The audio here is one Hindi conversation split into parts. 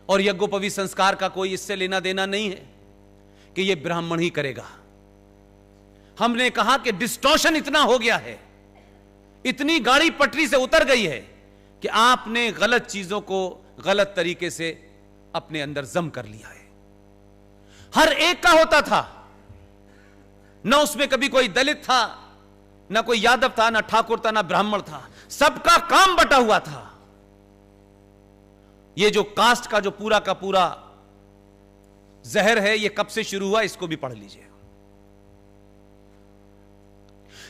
और यज्ञोपवीत संस्कार का कोई इससे लेना देना नहीं है कि यह ब्राह्मण ही करेगा। हमने कहा कि डिस्टॉर्शन इतना हो गया है, इतनी गाड़ी पटरी से उतर गई है कि आपने गलत चीजों को गलत तरीके से अपने अंदर जम कर लिया है। हर एक का होता था, न उसमें कभी कोई दलित था, न कोई यादव था, न ठाकुर था, न ब्राह्मण था, सबका काम बटा हुआ था। ये जो कास्ट का जो पूरा का पूरा जहर है, ये कब से शुरू हुआ, इसको भी पढ़ लीजिए।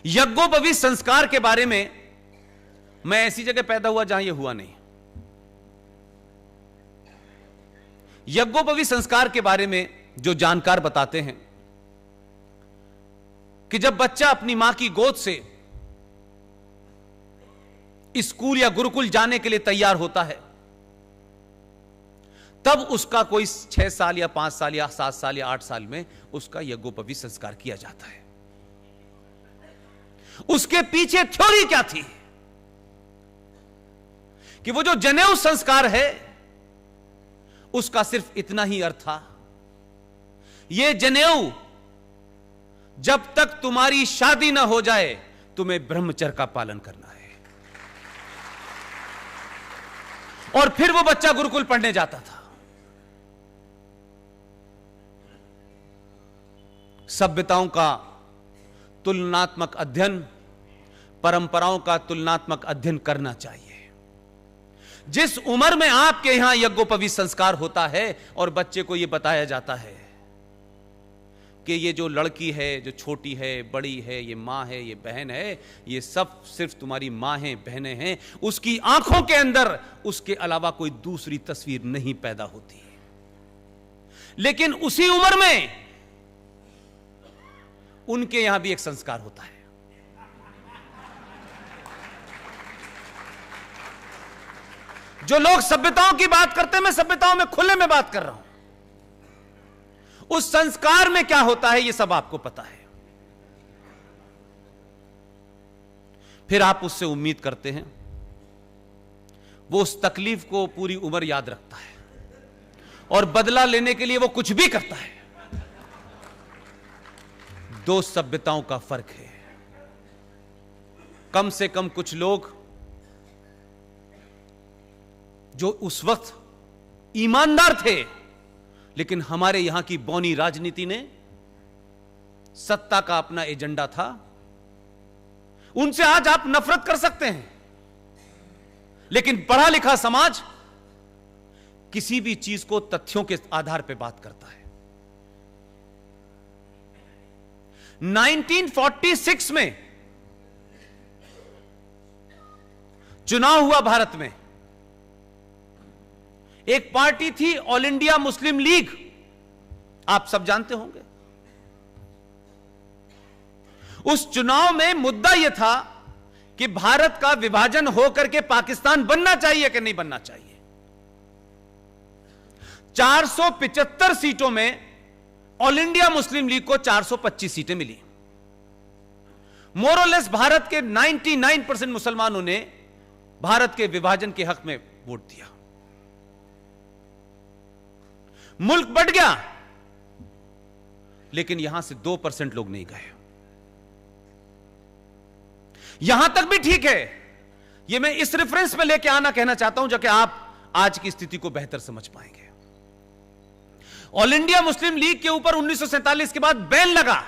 यज्ञोपवीत संस्कार के बारे में मैं ऐसी जगह पैदा हुआ जहां यह हुआ नहीं। यज्ञोपवीत संस्कार के बारे में जो जानकार बताते हैं कि जब बच्चा अपनी मां की गोद से स्कूल या गुरुकुल जाने के लिए तैयार होता है, तब उसका कोई 6 साल या 5 साल या 7 साल या 8 साल में उसका यज्ञोपवीत संस्कार किया जाता है। उसके पीछे थ्योरी क्या थी कि वो जो जनेऊ संस्कार है उसका सिर्फ इतना ही अर्थ था, ये जनेऊ जब तक तुम्हारी शादी ना हो जाए तुम्हें ब्रह्मचर्य का पालन करना है। और फिर वो बच्चा गुरुकुल पढ़ने जाता था। सभ्यताओं का तुलनात्मक अध्ययन, परंपराओं का तुलनात्मक अध्ययन करना चाहिए। जिस उम्र में आपके यहां यज्ञोपवीत संस्कार होता है और बच्चे को यह बताया जाता है कि ये जो लड़की है, जो छोटी है, बड़ी है, ये मां है, ये बहन है, ये सब सिर्फ तुम्हारी मां है, बहनें हैं, उसकी आंखों के अंदर उसके अलावा कोई दूसरी तस्वीर नहीं पैदा होती। लेकिन उसी उम्र में उनके यहां भी एक संस्कार होता है। जो लोग सभ्यताओं की बात करते हैं, मैं सभ्यताओं में खुले में बात कर रहा हूं। उस संस्कार में क्या होता है, यह सब आपको पता है। फिर आप उससे उम्मीद करते हैं वो उस तकलीफ को पूरी उम्र याद रखता है और बदला लेने के लिए वो कुछ भी करता है। दो सभ्यताओं का फर्क है। कम से कम कुछ लोग जो उस वक्त ईमानदार थे, लेकिन हमारे यहां की बौनी राजनीति ने सत्ता का अपना एजेंडा था, उनसे आज आप नफरत कर सकते हैं। लेकिन पढ़ा लिखा समाज किसी भी चीज को तथ्यों के आधार पर बात करता है। 1946 में चुनाव हुआ भारत में। एक पार्टी थी ऑल इंडिया मुस्लिम लीग, आप सब जानते होंगे। उस चुनाव में मुद्दा यह था कि भारत का विभाजन होकर के पाकिस्तान बनना चाहिए कि नहीं बनना चाहिए। 475 सीटों में ऑल इंडिया मुस्लिम लीग को 425 सीटें मिली। मोरलेस भारत के 99% मुसलमानों ने भारत के विभाजन के हक में वोट दिया। मुल्क बढ़ गया, लेकिन यहां से 2% लोग नहीं गए। यहां तक भी ठीक है। यह मैं इस रेफरेंस में लेके आना कहना चाहता हूं, जाके आप आज की स्थिति को बेहतर समझ पाएंगे। ऑल इंडिया मुस्लिम लीग के ऊपर 1947 के बाद बैन लगा।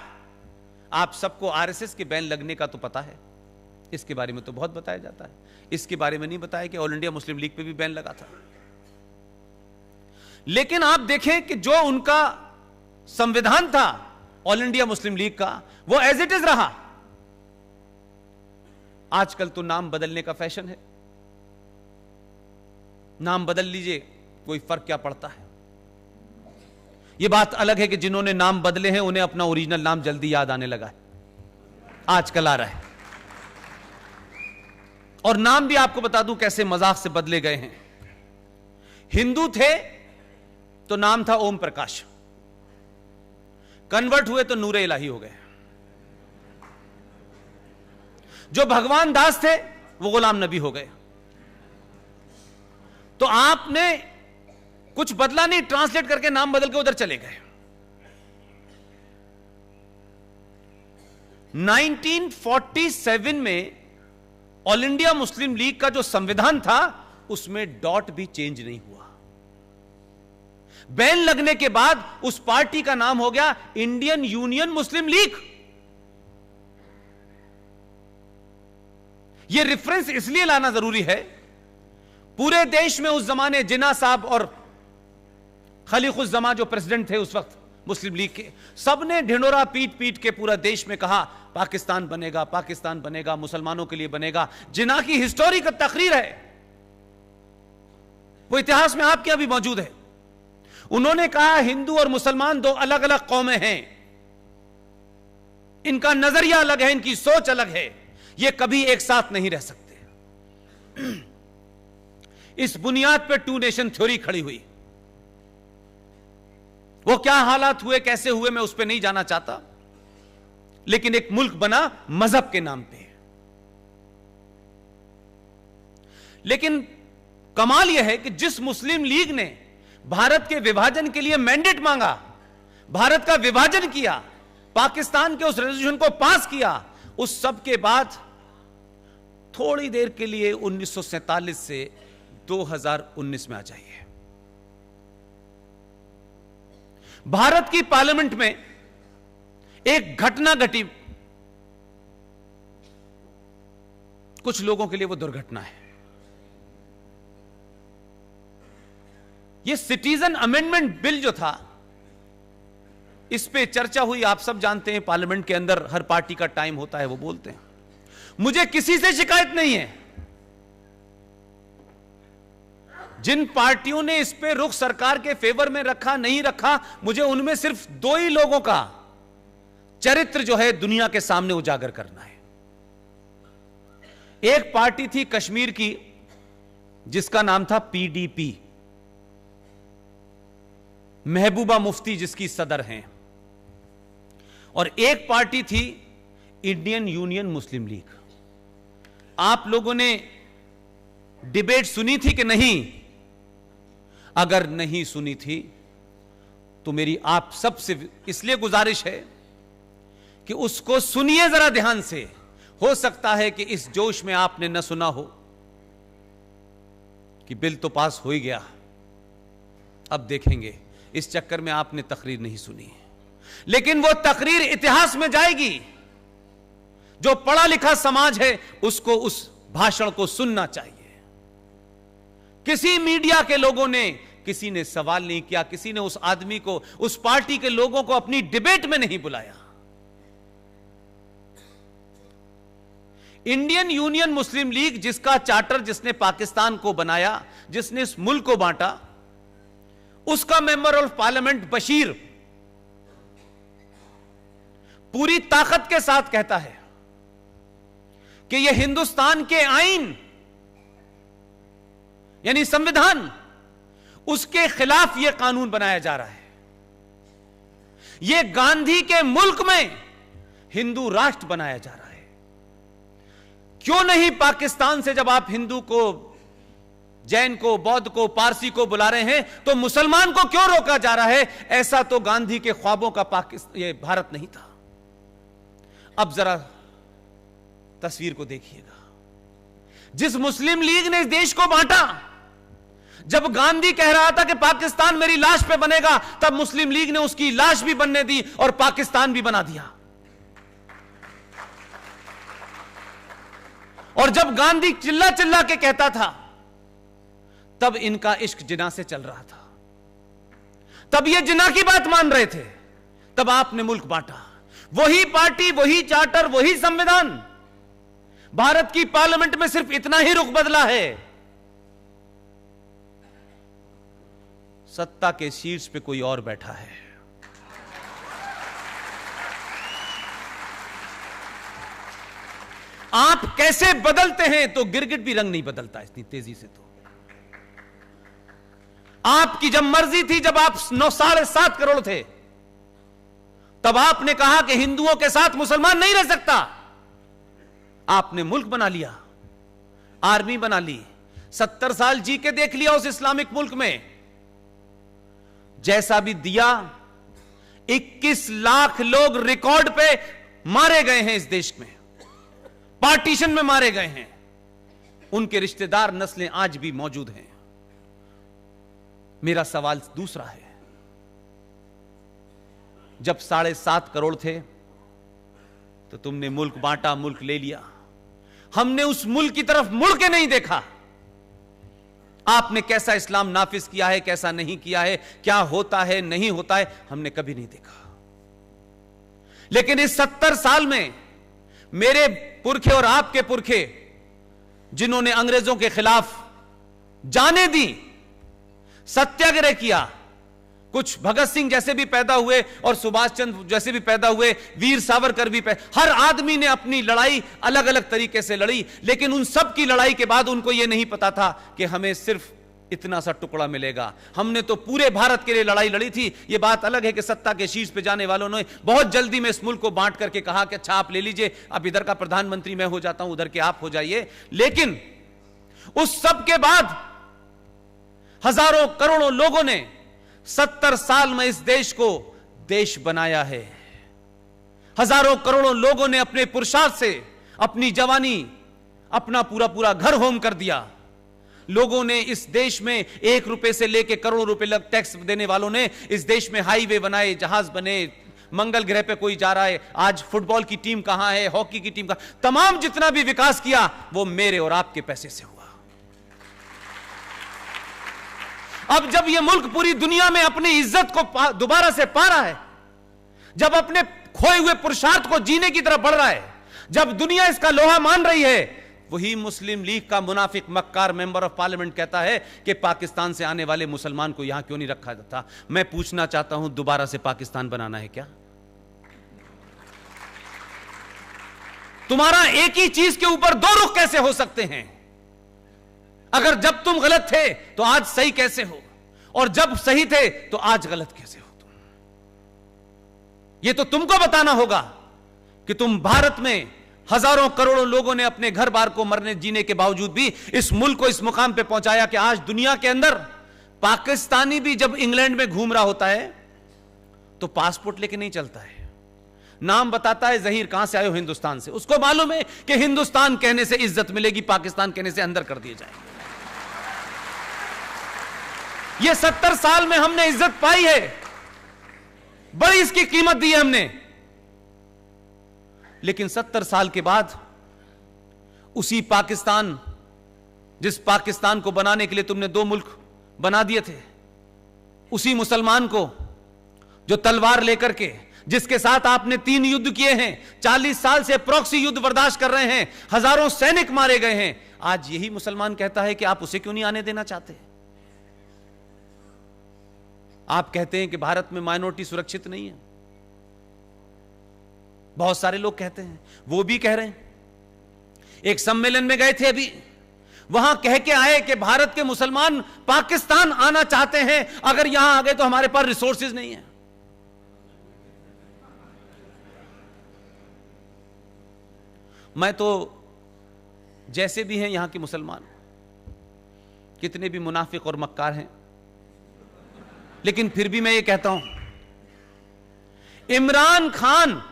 आप सबको आरएसएस के बैन लगने का तो पता है, इसके बारे में तो बहुत बताया जाता है। इसके बारे में नहीं बताया कि ऑल इंडिया मुस्लिम लीग पे भी बैन लगा था। लेकिन आप देखें कि जो उनका संविधान था ऑल इंडिया मुस्लिम लीग का, वो एज इट इज रहा। आजकल तो नाम बदलने का फैशन है। नाम बदल लीजिए, कोई फर्क क्या पड़ता है। यह बात अलग है कि जिन्होंने नाम बदले हैं उन्हें अपना ओरिजिनल नाम जल्दी याद आने लगा है, आजकल आ रहा है। और नाम भी आपको बता दूं कैसे मजाक से बदले गए हैं। हिंदू थे तो नाम था ओम प्रकाश, कन्वर्ट हुए तो नूरे इलाही हो गए। जो भगवान दास थे वो गुलाम नबी हो गए। तो आपने कुछ बदला नहीं, ट्रांसलेट करके नाम बदल के उधर चले गए। 1947 में ऑल इंडिया मुस्लिम लीग का जो संविधान था उसमें डॉट भी चेंज नहीं हुआ। बैन लगने के बाद उस पार्टी का नाम हो गया इंडियन यूनियन मुस्लिम लीग। यह रेफरेंस इसलिए लाना जरूरी है, पूरे देश में उस जमाने जिन्ना साहब और खलीकुज़्ज़मा जो प्रेसिडेंट थे उस वक्त मुस्लिम लीग के, सबने ढिंडोरा पीट पीट के पूरा देश में कहा पाकिस्तान बनेगा, पाकिस्तान बनेगा, मुसलमानों के लिए बनेगा। जिन्ना की हिस्टोरी का तकरीर है, वो इतिहास में आपके अभी मौजूद है। उन्होंने कहा हिंदू और मुसलमान दो अलग अलग कौमें हैं, इनका नजरिया अलग है, इनकी सोच अलग है, ये कभी एक साथ नहीं रह सकते। इस बुनियाद पर टू नेशन थ्योरी खड़ी हुई। वो क्या हालात हुए, कैसे हुए, मैं उस पर नहीं जाना चाहता, लेकिन एक मुल्क बना मजहब के नाम पे। लेकिन कमाल यह है कि जिस मुस्लिम लीग ने भारत के विभाजन के लिए मैंडेट मांगा, भारत का विभाजन किया, पाकिस्तान के उस रेजोल्यूशन को पास किया, उस सब के बाद थोड़ी देर के लिए 1947 से 2019 में आ जाइए, भारत की पार्लियामेंट में एक घटना घटी। कुछ लोगों के लिए वो दुर्घटना है। ये सिटीजन अमेंडमेंट बिल जो था, इस पे चर्चा हुई, आप सब जानते हैं पार्लियामेंट के अंदर हर पार्टी का टाइम होता है, वो बोलते हैं। मुझे किसी से शिकायत नहीं है। जिन पार्टियों ने इस पे रुख सरकार के फेवर में रखा नहीं रखा, मुझे उनमें सिर्फ दो ही लोगों का चरित्र जो है दुनिया के सामने उजागर करना है। एक पार्टी थी कश्मीर की जिसका नाम था पीडीपी, महबूबा मुफ्ती जिसकी सदर हैं, और एक पार्टी थी इंडियन यूनियन मुस्लिम लीग। आप लोगों ने डिबेट सुनी थी कि नहीं? अगर नहीं सुनी थी तो मेरी आप सबसे इसलिए गुजारिश है कि उसको सुनिए जरा ध्यान से। हो सकता है कि इस जोश में आपने न सुना हो कि बिल तो पास हो ही गया, अब देखेंगे, इस चक्कर में आपने तकरीर नहीं सुनी है। लेकिन वो तकरीर इतिहास में जाएगी। जो पढ़ा लिखा समाज है उसको उस भाषण को सुनना चाहिए। किसी मीडिया के लोगों ने, किसी ने सवाल नहीं किया, किसी ने उस आदमी को, उस पार्टी के लोगों को अपनी डिबेट में नहीं बुलाया। इंडियन यूनियन मुस्लिम लीग जिसका चार्टर जिसने पाकिस्तान को बनाया, जिसने इस मुल्क को बांटा, उसका मेंबर ऑफ पार्लियामेंट बशीर पूरी ताकत के साथ कहता है कि यह हिंदुस्तान के आईन यानी संविधान, उसके खिलाफ यह कानून बनाया जा रहा है। यह गांधी के मुल्क में हिंदू राष्ट्र बनाया जा रहा है। क्यों नहीं पाकिस्तान से जब आप हिंदू को, जैन को, बौद्ध को, पारसी को बुला रहे हैं, तो मुसलमान को क्यों रोका जा रहा है? ऐसा तो गांधी के ख्वाबों का पाकिस्तान, यह भारत नहीं था। अब जरा तस्वीर को देखिएगा। जिस मुस्लिम लीग ने इस देश को बांटा, जब गांधी कह रहा था कि पाकिस्तान मेरी लाश पे बनेगा, तब मुस्लिम लीग ने उसकी लाश भी बनने दी और पाकिस्तान भी बना दिया। और जब गांधी चिल्ला चिल्ला के कहता था, तब इनका इश्क जिना से चल रहा था, तब ये जिना की बात मान रहे थे, तब आपने मुल्क बांटा। वही पार्टी, वही चार्टर, वही संविधान। भारत की पार्लियामेंट में सिर्फ इतना ही रुख बदला है, सत्ता के शीर्ष पे कोई और बैठा है। आप कैसे बदलते हैं तो गिरगिट भी रंग नहीं बदलता इतनी तेजी से। तो आपकी जब मर्जी थी, जब आप 9.7 करोड़ थे, तब आपने कहा कि हिंदुओं के साथ मुसलमान नहीं रह सकता। आपने मुल्क बना लिया, आर्मी बना ली, 70 साल जी के देख लिया उस इस्लामिक मुल्क में। जैसा भी दिया, 21 लाख लोग रिकॉर्ड पे मारे गए हैं इस देश में, पार्टीशन में मारे गए हैं। उनके रिश्तेदार नस्लें आज भी मौजूद हैं। मेरा सवाल दूसरा है, जब 7.5 करोड़ थे तो तुमने मुल्क बांटा, मुल्क ले लिया। हमने उस मुल्क की तरफ मुड़ के नहीं देखा। आपने कैसा इस्लाम नाफिज किया है, कैसा नहीं किया है, क्या होता है नहीं होता है, हमने कभी नहीं देखा। लेकिन इस 70 साल में मेरे पुरखे और आपके पुरखे जिन्होंने अंग्रेजों के खिलाफ जानें दी, सत्याग्रह किया, कुछ भगत सिंह जैसे भी पैदा हुए और सुभाष चंद्र जैसे भी पैदा हुए, वीर सावरकर भी हर आदमी ने अपनी लड़ाई अलग अलग तरीके से लड़ी। लेकिन उन सब की लड़ाई के बाद उनको यह नहीं पता था कि हमें सिर्फ इतना सा टुकड़ा मिलेगा। हमने तो पूरे भारत के लिए लड़ाई लड़ी थी। यह बात अलग है कि सत्ता के शीर्ष पे जाने वालों ने बहुत जल्दी में इस मुल्क को बांट करके कहा कि अच्छा आप ले लीजिए, अब इधर का प्रधानमंत्री मैं हो जाता हूं, उधर के आप हो जाइए। लेकिन उस सब के बाद हजारों करोड़ों लोगों ने 70 साल में इस देश को देश बनाया है। हजारों करोड़ों लोगों ने अपने पुरुषार्थ से अपनी जवानी, अपना पूरा पूरा घर होम कर दिया। लोगों ने इस देश में 1 रुपए से लेकर करोड़ों रुपए लग टैक्स देने वालों ने इस देश में हाईवे बनाए, जहाज बने, मंगल ग्रह पे कोई जा रहा है, आज फुटबॉल की टीम कहां है, हॉकी की टीम कहां, तमाम जितना भी विकास किया वो मेरे और आपके पैसे से हुआ। अब जब यह मुल्क पूरी दुनिया में अपनी इज्जत को दोबारा से पा रहा है, जब अपने खोए हुए पुरुषार्थ को जीने की तरफ बढ़ रहा है, जब दुनिया इसका लोहा मान रही है, वही मुस्लिम लीग का मुनाफिक मक्कार मेंबर ऑफ पार्लियामेंट कहता है कि पाकिस्तान से आने वाले मुसलमान को यहां क्यों नहीं रखा जाता। मैं पूछना चाहता हूं, दोबारा से पाकिस्तान बनाना है क्या? तुम्हारा एक ही चीज के ऊपर 2 रुख कैसे हो सकते हैं? अगर जब तुम गलत थे तो आज सही कैसे हो, और जब सही थे तो आज गलत कैसे हो तुम? यह तो तुमको बताना होगा कि तुम भारत में हजारों करोड़ों लोगों ने अपने घर बार को मरने जीने के बावजूद भी इस मुल्क को इस मुकाम पे पहुंचाया कि आज दुनिया के अंदर पाकिस्तानी भी जब इंग्लैंड में घूम रहा होता है तो पासपोर्ट लेके नहीं चलता है, नाम बताता है जहीर कहां से आए हो, हिंदुस्तान से। उसको मालूम है कि हिंदुस्तान कहने से इज्जत मिलेगी, पाकिस्तान कहने से अंदर कर दिए जाएंगे। ये 70 साल में हमने इज्जत पाई है, बड़ी इसकी कीमत दी है हमने। लेकिन 70 साल के बाद उसी पाकिस्तान, जिस पाकिस्तान को बनाने के लिए तुमने 2 मुल्क बना दिए थे, उसी मुसलमान को जो तलवार लेकर के, जिसके साथ आपने 3 युद्ध किए हैं, 40 साल से प्रॉक्सी युद्ध बर्दाश्त कर रहे हैं, हजारों सैनिक मारे गए हैं, आज यही मुसलमान कहता है कि आप उसे क्यों नहीं आने देना चाहते? आप कहते हैं कि भारत में माइनॉरिटी सुरक्षित नहीं है। बहुत सारे लोग कहते हैं, वो भी कह रहे हैं। एक सम्मेलन में गए थे अभी, वहां कह के आए कि भारत के मुसलमान पाकिस्तान आना चाहते हैं, अगर यहां आ गए तो हमारे पास रिसोर्सेज नहीं है। मैं तो जैसे भी हैं यहां के मुसलमान, कितने भी मुनाफिक और मक्कार हैं, लेकिन फिर भी मैं ये कहता हूं, इमरान खान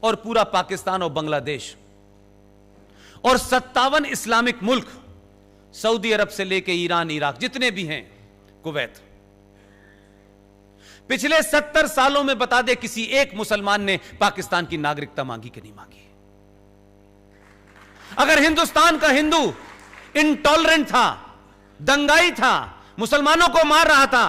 और पूरा पाकिस्तान और बांग्लादेश और 57 इस्लामिक मुल्क, सऊदी अरब से लेके ईरान, इराक, जितने भी हैं, कुवैत, पिछले 70 सालों में बता दे किसी एक मुसलमान ने पाकिस्तान की नागरिकता मांगी कि नहीं मांगी? अगर हिंदुस्तान का हिंदू इंटॉलरेंट था, दंगाई था, मुसलमानों को मार रहा था,